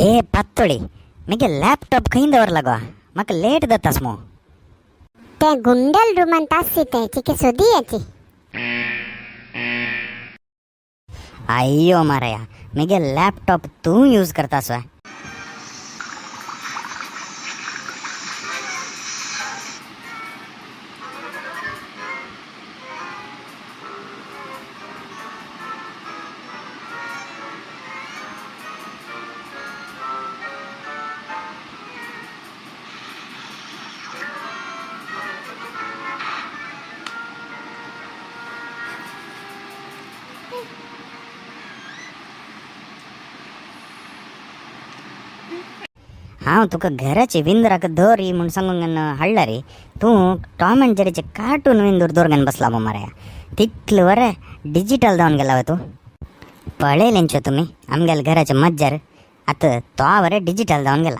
हे पातोळी मगे लॅपटॉप खंय दवरला म्हाका लेट जातास मो. ते गुंडल रूमांत आसची ते चिके सोदी याची. अय्यो मारया मगे लॅपटॉप तू यूज करतास. हांव तुका घराची विंदराक धरी म्हूण सांगून हाडला रे. तूं टॉम अँड जेरीचे कार्टून विंदूर दवरगन बसला मो मारया. तितले वरे डिजिटल जावन गेला तूं. पळयलेंच्यो तुमी आमगेल्या घराच्या मज्जार आतां तो वरे डिजिटल जावन गेला.